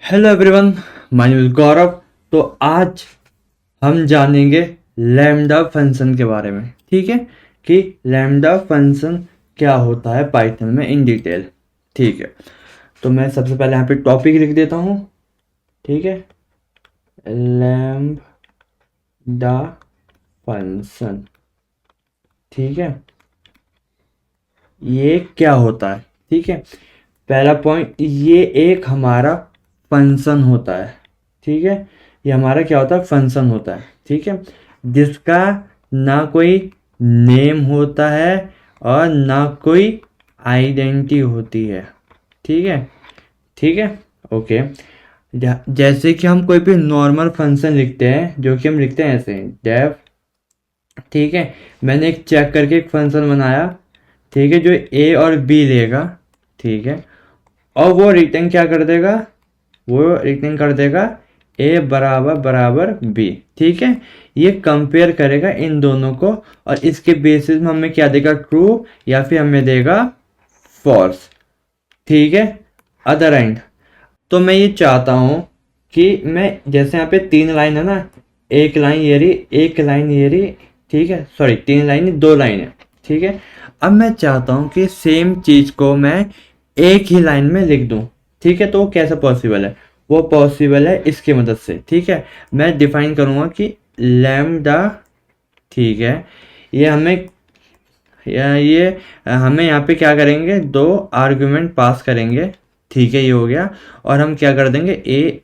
Hello everyone, my name is Gaurav. तो आज हम जानेंगे लैम्डा फंक्शन के बारे में। ठीक है कि लैम्डा फंक्शन क्या होता है पाइथन में इन डिटेल। ठीक है, तो मैं सबसे पहले यहाँ पे टॉपिक लिख देता हूँ। ठीक है, लैम्डा फंक्शन। ठीक है, ये क्या होता है। ठीक है, पहला पॉइंट, ये एक हमारा फंक्शन होता है। ठीक है, ये हमारा क्या होता है, फंक्शन होता है। ठीक है, जिसका ना कोई नेम होता है और ना कोई आइडेंटिटी होती है। ठीक है, ठीक है, ओके। जैसे कि हम कोई भी नॉर्मल फंक्शन लिखते हैं, जो कि हम लिखते हैं ऐसे डेफ। ठीक है, मैंने एक चेक करके एक फंक्शन बनाया। ठीक है, जो ए और बी लेगा। ठीक है, और वो रिटर्न क्या कर देगा, वो रिटर्न कर देगा ए बराबर बराबर बी। ठीक है, ये कंपेयर करेगा इन दोनों को और इसके बेसिस में हमें क्या देगा, ट्रू या फिर हमें देगा फॉल्स। ठीक है, अदर एंड। तो मैं ये चाहता हूँ कि मैं, जैसे यहाँ पे 3 लाइन है ना, एक लाइन ये रही, एक लाइन ये रही। ठीक है, सॉरी 3 लाइन 2 लाइन है। ठीक है, अब मैं चाहता हूँ कि सेम चीज को मैं एक ही लाइन में लिख दूं। ठीक है, तो वो कैसे पॉसिबल है, वो पॉसिबल है इसकी मदद से। ठीक है, मैं डिफाइन करूंगा कि लैम्डा। ठीक है, ये हमें ये हमें यहाँ पे क्या करेंगे, 2 आर्गुमेंट पास करेंगे। ठीक है, ये हो गया। और हम क्या कर देंगे, a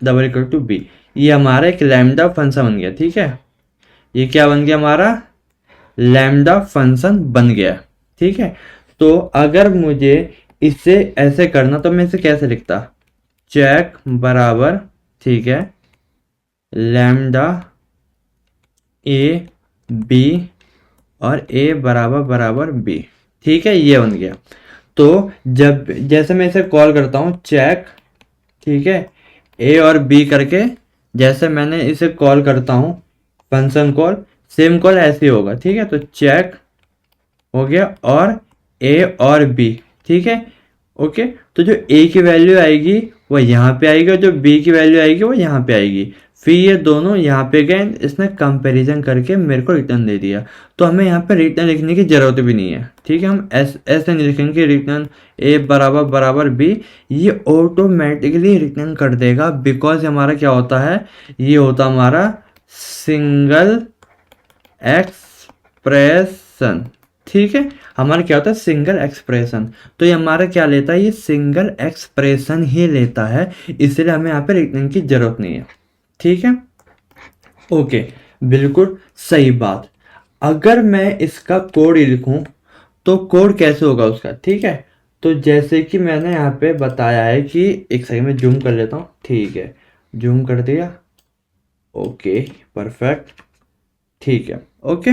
double equal to b. ये हमारा एक लैम्डा फंक्शन बन गया। ठीक है, ये क्या बन गया, हमारा लैम्डा फंक्शन बन गया। ठीक है, तो अगर मुझे इसे ऐसे करना तो मैं इसे कैसे लिखता, चेक बराबर, ठीक है, लैम्डा ए बी और ए बराबर बराबर बी। ठीक है, ये बन गया। तो जब जैसे मैं इसे कॉल करता हूँ चेक, ठीक है, ए और बी करके, जैसे मैंने इसे कॉल करता हूँ फंक्शन कॉल, सेम कॉल ऐसे ही होगा। ठीक है, तो चेक हो गया और ए और बी। ठीक है, ओके। तो जो ए की वैल्यू आएगी वो यहाँ पे आएगी और जो बी की वैल्यू आएगी वो यहाँ पे आएगी। फिर ये दोनों यहाँ पे गए, इसने कंपैरिजन करके मेरे को रिटर्न दे दिया। तो हमें यहाँ पे रिटर्न लिखने की जरूरत भी नहीं है। ठीक है, हम ऐसे नहीं लिखेंगे रिटर्न ए बराबर बराबर बी, ये ऑटोमेटिकली रिटर्न कर देगा। बिकॉज हमारा क्या होता है, ये होता हमारा सिंगल एक्सप्रेशन। ठीक है, हमारा क्या होता है, सिंगल एक्सप्रेशन। तो ये हमारा क्या लेता है, ये सिंगल एक्सप्रेशन ही लेता है, इसलिए हमें यहाँ पे रिटर्न की जरूरत नहीं है। ठीक है, ओके, बिल्कुल सही बात। अगर मैं इसका कोड ही लिखूं तो कोड कैसे होगा उसका। ठीक है, तो जैसे कि मैंने यहाँ पे बताया है कि, एक सेकंड में जूम कर लेता हूँ। ठीक है, जूम कर दिया, ओके, परफेक्ट। ठीक है, ओके।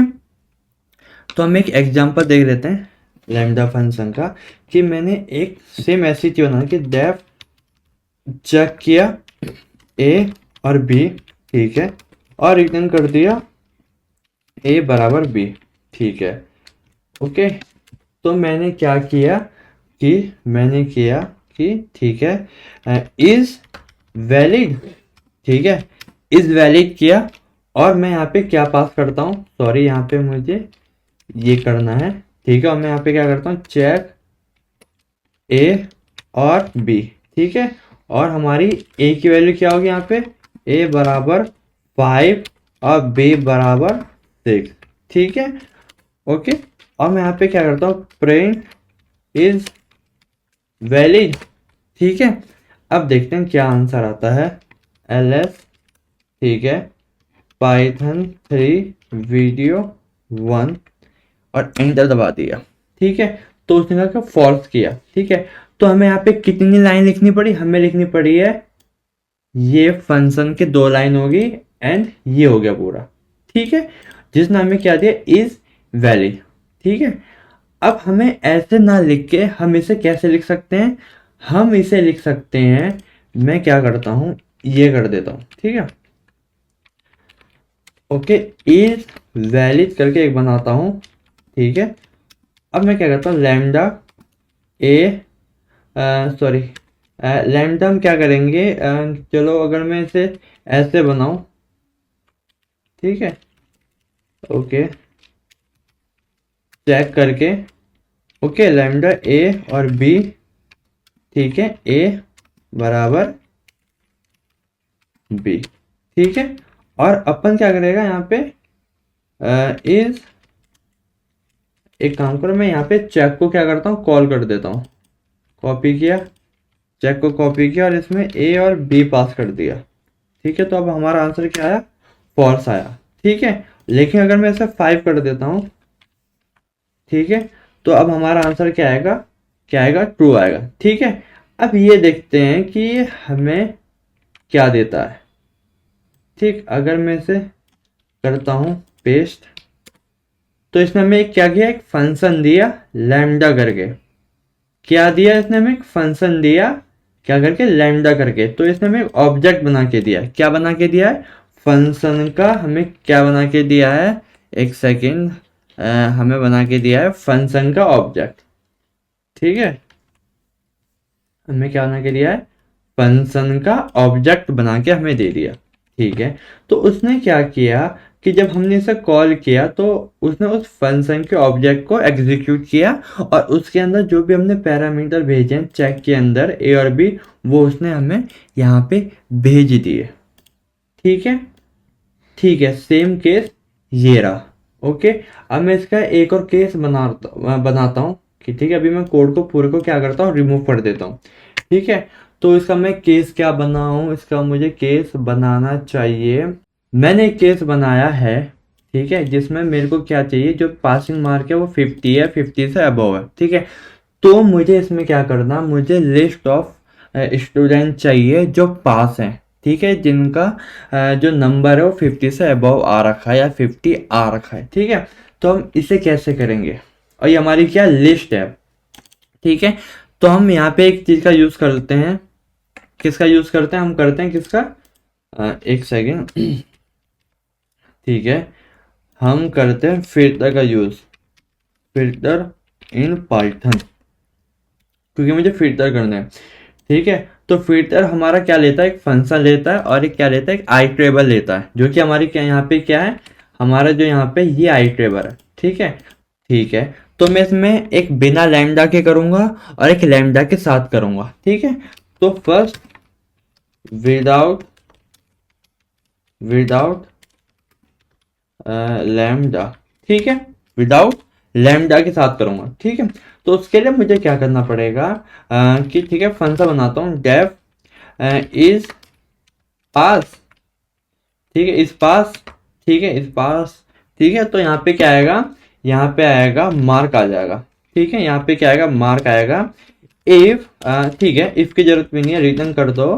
तो हम एक एग्जांपल देख लेते हैं लैम्डा फंक्शन का, कि मैंने एक सेम ऐसी चीज बना कि डेफ चेक किया ए और बी। ठीक है, और रिटर्न कर दिया ए बराबर बी। ठीक है, ओके। तो मैंने क्या किया कि, मैंने किया कि, ठीक है, इज वैलिड। ठीक है, इज वैलिड किया और मैं यहाँ पे क्या पास करता हूँ, सॉरी यहाँ पे मुझे ये करना है। ठीक है, और मैं यहाँ पे क्या करता हूँ, चेक ए और बी। ठीक है, और हमारी ए की वैल्यू क्या होगी यहाँ पे, ए बराबर 5 और बी बराबर 6। ठीक है, ओके। और मैं यहाँ पे क्या करता हूँ, प्रिंट इज वैलिड। ठीक है, अब देखते हैं क्या आंसर आता है, ls, ठीक है, पाइथन 3 वीडियो 1 और एंटर दबा दिया। ठीक है, तो उसने कहा फॉल्स किया। ठीक है, तो हमें यहाँ पे कितनी लाइन लिखनी पड़ी, हमें लिखनी पड़ी है, ये फंक्शन के 2 लाइन होगी एंड ये हो गया पूरा। ठीक है, जिसने हमें क्या दिया, इज वैलिड। ठीक है, अब हमें ऐसे ना लिख के हम इसे कैसे लिख सकते हैं, हम इसे लिख सकते हैं, मैं क्या करता हूं, ये कर देता हूं। ठीक है, ओके, इज वैलिड करके एक बनाता हूं। ठीक है, अब मैं क्या करता हूँ, लैम्डा ए, सॉरी, लैम्डा हम क्या करेंगे, चलो अगर मैं इसे ऐसे बनाऊं, ठीक है, ओके, चेक करके, ओके, लैम्डा ए और बी, ठीक है, ए बराबर बी, ठीक है। और अपन क्या करेगा यहाँ पे, इज, एक काम करो, मैं यहाँ पे चेक को क्या करता हूँ, कॉल कर देता हूँ, कॉपी किया, चेक को कॉपी किया और इसमें ए और बी पास कर दिया, ठीक है। तो अब हमारा आंसर क्या आया, फॉल्स आया, ठीक है। लेकिन अगर मैं इसे 5 कर देता हूँ, ठीक है, तो अब हमारा आंसर क्या आएगा, क्या आएगा, ट्रू आएगा, ठीक है। अब ये देखते हैं कि हमें क्या देता है, ठीक। अगर मैं इसे करता हूँ पेस्ट, तो इसने हमें क्या किया, एक फंक्शन दिया लैम्डा करके, क्या दिया इसने हमें, एक फंक्शन दिया, क्या करके, लैम्डा करके। तो इसने हमें एक ऑब्जेक्ट बना के दिया, क्या बना के दिया है, फंक्शन का हमें क्या बना के दिया है, एक सेकेंड, हमें बना के दिया है फंक्शन का ऑब्जेक्ट, ठीक है। हमें क्या बना के दिया है, फंक्शन का ऑब्जेक्ट बना के हमें दे दिया, ठीक है। तो उसने क्या किया कि जब हमने इसे कॉल किया तो उसने उस फंक्शन के ऑब्जेक्ट को एग्जीक्यूट किया और उसके अंदर जो भी हमने पैरामीटर भेजे हैं चेक के अंदर ए और बी, वो उसने हमें यहाँ पे भेज दिए, ठीक है, ठीक है। सेम केस ये रहा, ओके। अब मैं इसका एक और केस बनाता हूँ कि ठीक है, अभी मैं कोड को पूरे को क्या करता हूँ, रिमूव कर देता हूँ, ठीक है। तो इसका मैं केस क्या बनाऊं, इसका मुझे केस बनाना चाहिए, मैंने एक केस बनाया है, ठीक है, जिसमें मेरे को क्या चाहिए, जो पासिंग मार्क है वो 50 है, 50 से अबव है, ठीक है। तो मुझे इसमें क्या करना, मुझे लिस्ट ऑफ स्टूडेंट चाहिए जो पास हैं, ठीक है, जिनका जो नंबर है वो 50 से अबव आ रखा है या 50 आ रखा है, ठीक है। तो हम इसे कैसे करेंगे, और ये हमारी क्या लिस्ट है, ठीक है। तो हम यहाँ पे एक चीज का यूज करते हैं, किसका यूज करते हैं, हम करते हैं किसका, एक सेकेंड, ठीक है, हम करते हैं फिल्टर का यूज, फिल्टर इन पाइथन, क्योंकि मुझे फिल्टर करना है, ठीक है। तो फिल्टर हमारा क्या लेता है, एक फंक्शन लेता है और एक क्या लेता है, एक आई ट्रेबल लेता है, जो कि हमारी क्या यहाँ पे क्या है, हमारा जो यहाँ पे ये आई ट्रेबल है, ठीक है, ठीक है। तो मैं इसमें एक बिना लैम्डा के करूंगा और एक लैम्डा के साथ करूंगा, ठीक है। तो फर्स्ट विदाउट विदाउट लैम्डा, ठीक है, विदाउट लैम्डा के साथ करूंगा, ठीक है। तो उसके लिए मुझे क्या करना पड़ेगा, कि ठीक है, फंक्शन बनाता हूँ, डेफ इज पास, ठीक है, इस पास, ठीक है, इस पास, ठीक है। तो यहाँ पे क्या आएगा, यहाँ पे आएगा मार्क आ जाएगा, ठीक है, यहाँ पे क्या आएगा, मार्क आएगा। इफ, ठीक है, इफ की जरूरत भी नहीं है, रिटर्न कर दो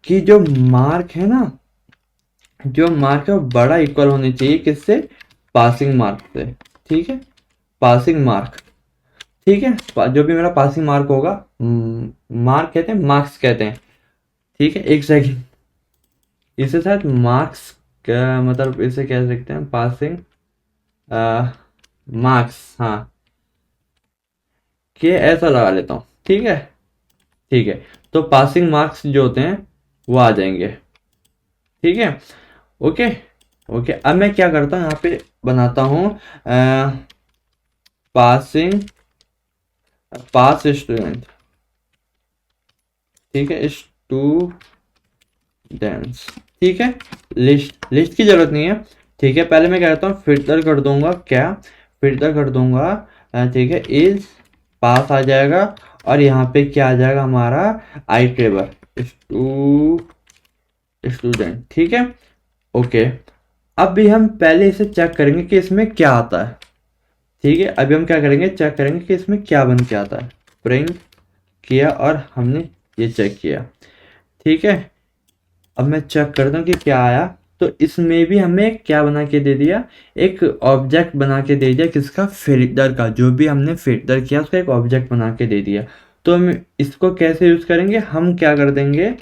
कि जो मार्क है ना, जो मार्क है वो बड़ा इक्वल होने चाहिए किससे, पासिंग मार्क से, ठीक है, पासिंग मार्क, ठीक है। जो भी मेरा पासिंग मार्क होगा, मार्क कहते हैं, मार्क्स कहते हैं, ठीक है, एक सेकेंड, इसे शायद मार्क्स का मतलब इसे कह सकते हैं, पासिंग मार्क्स, हाँ, के ऐसा लगा लेता हूँ, ठीक है, ठीक है। तो पासिंग मार्क्स जो होते हैं वो आ जाएंगे, ठीक है, ओके, ओके। अब मैं क्या करता हूँ, यहाँ पे बनाता हूँ पासिंग, पास स्टूडेंट, ठीक है, स्टूडेंट्स, ठीक है। लिस्ट की जरूरत नहीं है, ठीक है। पहले मैं क्या करता हूँ, फिल्टर कर दूंगा, क्या फिल्टर कर दूंगा, ठीक है, इज पास आ जाएगा और यहाँ पे क्या आ जाएगा, हमारा आई टेबल स्टूडेंट, ठीक है, ओके। अब भी हम पहले इसे चेक करेंगे कि इसमें क्या आता है, ठीक है। अभी हम क्या करेंगे, चेक करेंगे कि इसमें क्या बन के आता है, प्रिंट किया और हमने ये चेक किया, ठीक है। अब मैं चेक करता हूँ कि क्या आया, तो इसमें भी हमें क्या बना के दे दिया, एक ऑब्जेक्ट बना के दे दिया, किसका, फिल्टर का, जो भी हमने फिल्टर किया उसका एक ऑब्जेक्ट बना के दे दिया। तो हम इसको कैसे यूज करेंगे, हम क्या कर देंगे,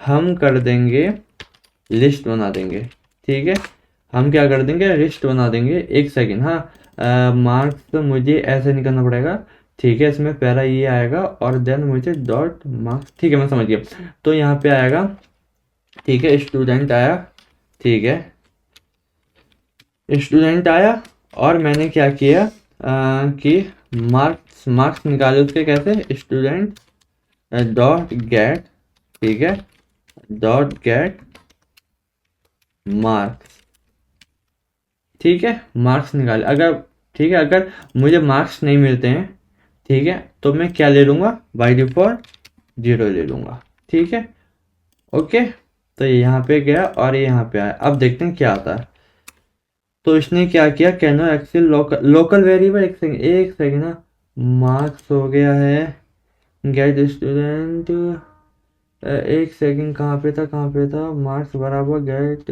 हम कर देंगे लिस्ट बना देंगे, ठीक है, हम क्या कर देंगे, लिस्ट बना देंगे, एक सेकेंड, हाँ, मार्क्स तो मुझे ऐसे नहीं करना पड़ेगा, ठीक है, इसमें पहला ये आएगा और देन मुझे डॉट मार्क्स, ठीक है मैं समझ गया। तो यहाँ पे आएगा, ठीक है, स्टूडेंट आया, ठीक है, स्टूडेंट आया और मैंने क्या किया कि मार्क्स मार्क्स निकाले उसके, कैसे, स्टूडेंट डॉट गेट, ठीक है, डॉट गेट मार्क्स, ठीक है, मार्क्स निकाले। अगर, ठीक है, अगर मुझे मार्क्स नहीं मिलते हैं, ठीक है, तो मैं क्या ले लूँगा, बाय डिफॉल्ट 0 ले लूँगा, ठीक है, ओके। तो ये यहाँ पे गया और ये यहाँ पे आया। अब देखते हैं क्या आता है। तो इसने क्या किया, कैनो एक्सेल लोकल लोकल वेरिएबल, एक सेकेंड ना, मार्क्स हो गया है, गेट स्टूडेंट, एक सेकेंड, कहाँ पे था, मार्क्स बराबर गेट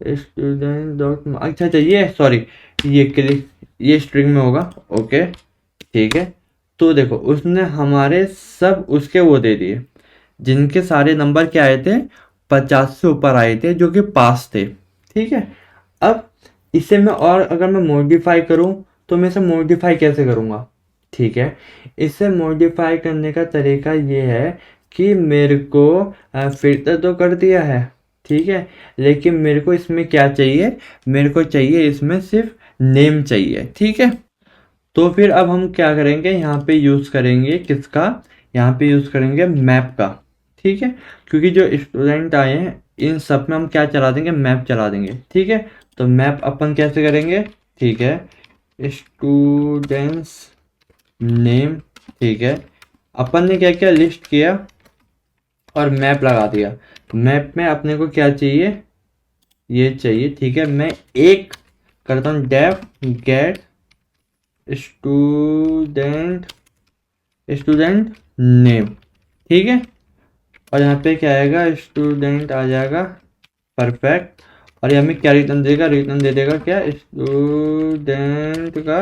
स्टूडेंट डॉट, अच्छा ये सॉरी, ये क्लिक, ये स्ट्रिंग में होगा, ओके, ठीक है। तो देखो उसने हमारे सब उसके वो दे दिए जिनके सारे नंबर क्या आए थे, 50 से ऊपर आए थे, जो कि पास थे, ठीक है। अब इसे मैं, और अगर मैं मॉडिफाई करूं तो मैं इसे मॉडिफाई कैसे करूंगा, ठीक है। इसे मॉडिफाई करने का तरीका ये है कि मेरे को फिल्टर तो कर दिया है, ठीक है, लेकिन मेरे को इसमें क्या चाहिए, मेरे को चाहिए इसमें सिर्फ नेम चाहिए, ठीक है। तो फिर अब हम क्या करेंगे, यहाँ पे यूज़ करेंगे किसका, यहाँ पे यूज़ करेंगे मैप का, ठीक है, क्योंकि जो स्टूडेंट आए हैं इन सब में हम क्या चला देंगे, मैप चला देंगे, ठीक है। तो मैप अपन कैसे करेंगे, ठीक है, स्टूडेंट्स नेम, ठीक है, अपन ने क्या किया, लिस्ट किया और मैप लगा दिया। मैप में अपने को क्या चाहिए, ये चाहिए, ठीक है। मैं एक करता हूँ def get student student name, ठीक है, और यहाँ पे क्या आएगा, स्टूडेंट आ जाएगा, परफेक्ट। और यहाँ में क्या रिटर्न देगा, रिटर्न दे देगा क्या, स्टूडेंट का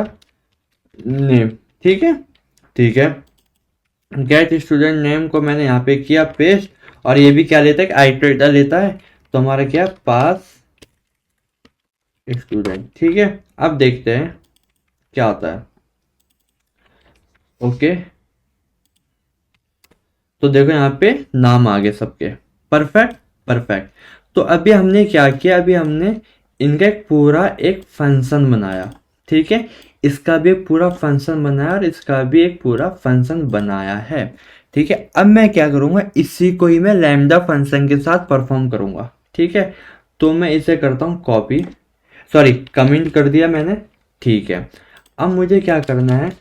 नेम, ठीक है, ठीक है। गेट स्टूडेंट नेम को मैंने यहाँ पे किया पेस्ट, और ये भी क्या लेता है, आइटरेटर लेता है, तो हमारा क्या, पास स्टूडेंट, ठीक है। अब देखते हैं क्या होता है, ओके। तो देखो यहाँ पे नाम आ गए सबके, परफेक्ट परफेक्ट। तो अभी हमने क्या किया, अभी हमने इनका एक पूरा एक फंक्शन बनाया, ठीक है, इसका भी एक पूरा फंक्शन बनाया और इसका भी एक पूरा फंक्शन बनाया है, ठीक है। अब मैं क्या करूँगा, इसी को ही मैं लैम्डा फंक्शन के साथ परफॉर्म करूँगा, ठीक है। तो मैं इसे करता हूँ कॉपी, सॉरी कमेंट कर दिया मैंने, ठीक है। अब मुझे क्या करना है,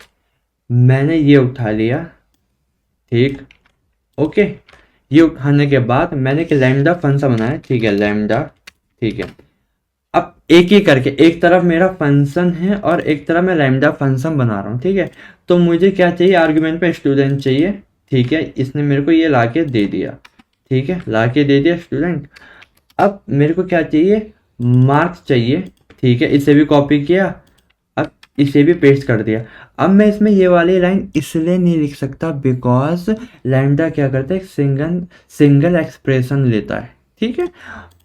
मैंने ये उठा लिया, ठीक, ओके। ये उठाने के बाद मैंने एक लैम्डा फंक्शन बनाया, ठीक है, लैम्डा, ठीक है। अब एक ही करके, एक तरफ मेरा फंक्शन है और एक तरफ मैं लैम्डा फंक्शन बना रहा हूँ, ठीक है। तो मुझे क्या चाहिए, आर्गुमेंट पे स्टूडेंट चाहिए, ठीक है, इसने मेरे को ये लाके दे दिया, ठीक है, लाके दे दिया स्टूडेंट। अब मेरे को क्या चाहिए, मार्क्स चाहिए, ठीक है, इसे भी कॉपी किया, अब इसे भी पेस्ट कर दिया। अब मैं इसमें ये वाली लाइन इसलिए नहीं लिख सकता बिकॉज लैम्डा क्या करता है, सिंगल एक्सप्रेशन लेता है, ठीक है।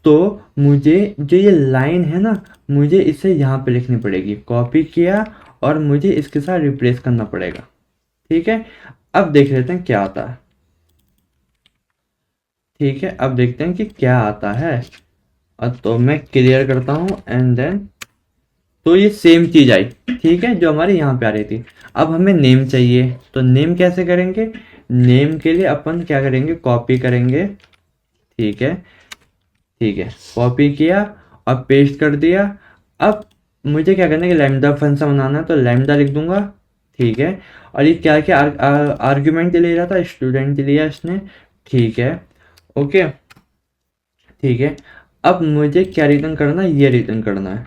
तो मुझे जो ये लाइन है ना, मुझे इसे यहाँ पे लिखनी पड़ेगी, कॉपी किया और मुझे इसके साथ रिप्लेस करना पड़ेगा, ठीक है। अब देख लेते हैं क्या आता है, ठीक है, अब देखते हैं कि क्या आता है। तो मैं क्लियर करता हूँ एंड देन, तो ये सेम चीज आई, ठीक है, जो हमारे यहाँ पे आ रही थी। अब हमें नेम चाहिए, तो नेम कैसे करेंगे, नेम के लिए अपन क्या करेंगे, कॉपी करेंगे, ठीक है, ठीक है, कॉपी किया और पेस्ट कर दिया। अब मुझे क्या करना है कि लैम्डा फंक्शन बनाना है, तो लैम्डा लिख दूंगा, ठीक है। और ये क्या क्या आर्ग्यूमेंट ले रहा था, स्टूडेंट लिया इसने, ठीक है, ओके, ठीक है। अब मुझे क्या रिटर्न करना है, ये रिटर्न करना है,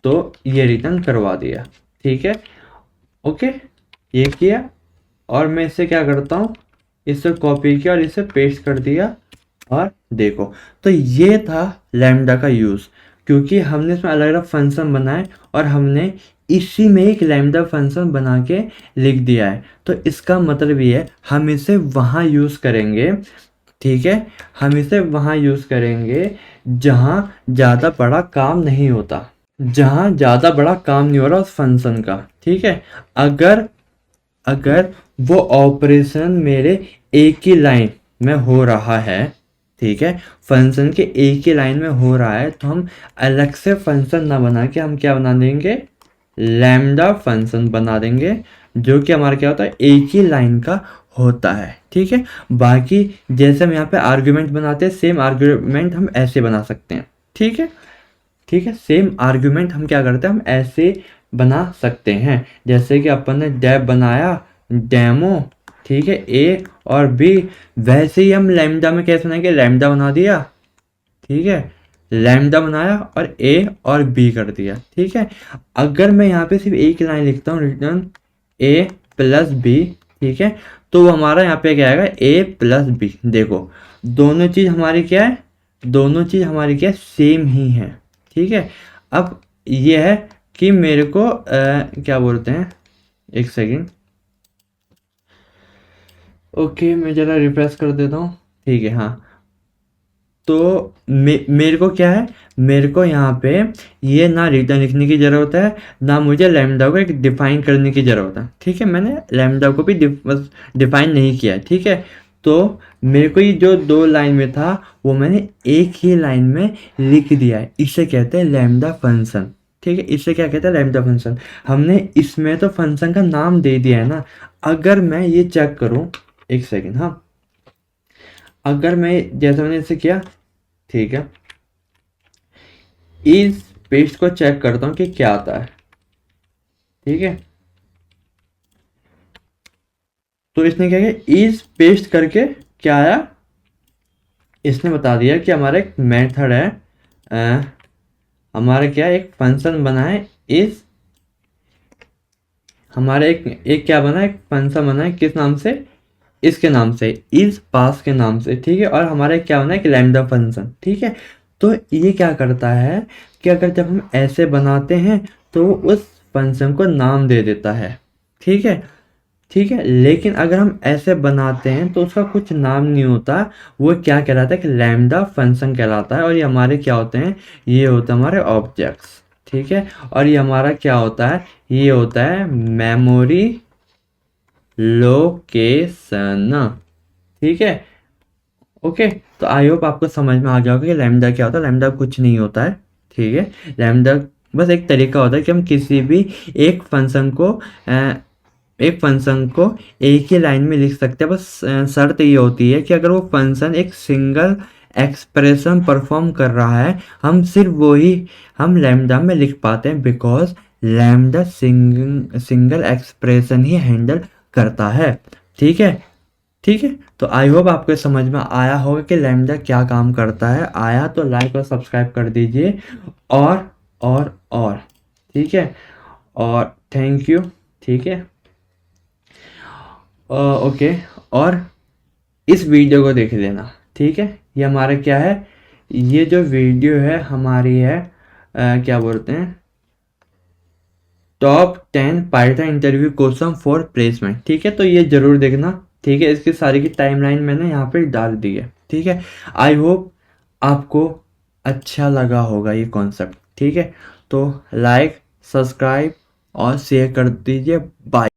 तो ये रिटर्न करवा दिया, ठीक है, ओके, ये किया। और मैं इसे क्या करता हूँ, इसे कॉपी किया और इसे पेस्ट कर दिया, और देखो, तो ये था लैम्डा का यूज़, क्योंकि हमने इसमें अलग अलग फंक्शन बनाए और हमने इसी में एक लैम्डा फंक्शन बना के लिख दिया है। तो इसका मतलब ये है हम इसे वहाँ यूज़ करेंगे, ठीक है, हम इसे वहाँ यूज़ करेंगे जहाँ ज़्यादा बड़ा काम नहीं होता, जहाँ ज़्यादा बड़ा काम नहीं हो रहा उस फंक्शन का, ठीक है। अगर अगर वो ऑपरेशन मेरे एक ही लाइन में हो रहा है, ठीक है, फंक्शन के एक ही लाइन में हो रहा है, तो हम अलग से फंक्शन ना बना के हम क्या बना देंगे, लैम्डा फंक्शन बना देंगे, जो कि हमारा क्या होता है, एक ही लाइन का होता है, ठीक है। बाकी जैसे हम यहाँ पे आर्ग्यूमेंट बनाते हैं, सेम आर्ग्यूमेंट हम ऐसे बना सकते हैं, ठीक है। ठीक है, सेम आर्ग्यूमेंट हम क्या करते हैं, हम ऐसे बना सकते हैं। जैसे कि अपन ने डेव बनाया, डेमो, ठीक है, ए और बी, वैसे ही हम लैम्डा में कैसे बनाएंगे, लैम्डा बना दिया, ठीक है, लैम्डा बनाया और ए और बी कर दिया, ठीक है। अगर मैं यहाँ पे सिर्फ एक लाइन लिखता हूँ, रिटर्न ए प्लस बी, ठीक है, तो वो हमारा यहाँ पे क्या आएगा, ए प्लस बी। देखो दोनों चीज़ हमारी क्या है, दोनों चीज़ हमारी क्या है, सेम ही है, ठीक है। अब ये है कि मेरे को क्या बोलते हैं, एक सेकेंड, ओके मैं ज़रा रिफ्रेश कर देता हूँ, ठीक है, हाँ। तो मेरे को क्या है, मेरे को यहाँ पे ये ना रिटर्न लिखने की ज़रूरत है, ना मुझे लैम्डा को एक डिफाइन करने की ज़रूरत है, ठीक है। मैंने लैम्डा को भी डिफाइन नहीं किया है, ठीक है। तो मेरे को ये जो दो लाइन में था वो मैंने एक ही लाइन में लिख दिया है, इसे कहते हैं लैम्डा फंक्शन, ठीक है। इसे क्या कहते हैं, लैम्डा फंक्शन। हमने इसमें तो फंक्शन का नाम दे दिया है ना। अगर मैं ये चेक करूँ, एक सेकेंड, हाँ, अगर मैं जैसे मैंने इसे किया, ठीक है, इस पेस्ट को चेक करता हूँ कि क्या आता है, ठीक है। तो इसने क्या किया, इस पेस्ट करके क्या आया, इसने बता दिया कि हमारा एक मेथड है, हमारा क्या एक फंक्शन बना है, इस हमारा एक क्या बना है, एक फंक्शन बना है, किस नाम से, इसके नाम से, इस पास के नाम से, ठीक है। और हमारा एक क्या बना है, एक लैम्डा फंक्शन, ठीक है। तो ये क्या करता है कि अगर जब हम ऐसे बनाते हैं तो उस फंक्शन को नाम दे देता है, ठीक है, ठीक है। लेकिन अगर हम ऐसे बनाते हैं तो उसका कुछ नाम नहीं होता, वो क्या कहलाता है कि लैम्डा फंक्शन कहलाता है। और ये हमारे क्या होते हैं, ये होते हैं हमारे ऑब्जेक्ट्स, ठीक है। और ये हमारा क्या होता है, ये होता है मेमोरी लोकेशन, ठीक है। ओके, तो आई होप आपको समझ में आ गया होगा कि लैम्डा क्या होता है। लैम्डा कुछ नहीं होता है, ठीक है। लैम्डा बस एक तरीका होता है कि हम किसी भी एक फंक्शन को एक फंक्शन को एक ही लाइन में लिख सकते हैं। बस शर्त ये होती है कि अगर वो फंक्शन एक सिंगल एक्सप्रेशन परफॉर्म कर रहा है, हम सिर्फ वही हम लैम्डा में लिख पाते हैं, because lambda single expression he handle करता है, ठीक है, ठीक है। तो आई होप आपको समझ में आया होगा कि लैम्डा क्या काम करता है। आया तो लाइक और सब्सक्राइब कर दीजिए, और ठीक है, और थैंक यू, ठीक है। ओके, और इस वीडियो को देख लेना, ठीक है। ये हमारा क्या है, ये जो वीडियो है हमारी है क्या बोलते हैं, top 10 Python interview question for placement, ठीक है। तो ये जरूर देखना, ठीक है। इसकी सारी की टाइमलाइन मैंने यहाँ पे डाल दी है, ठीक है। आई होप आपको अच्छा लगा होगा ये कॉन्सेप्ट, ठीक है। तो लाइक, सब्सक्राइब और शेयर कर दीजिए। बाय।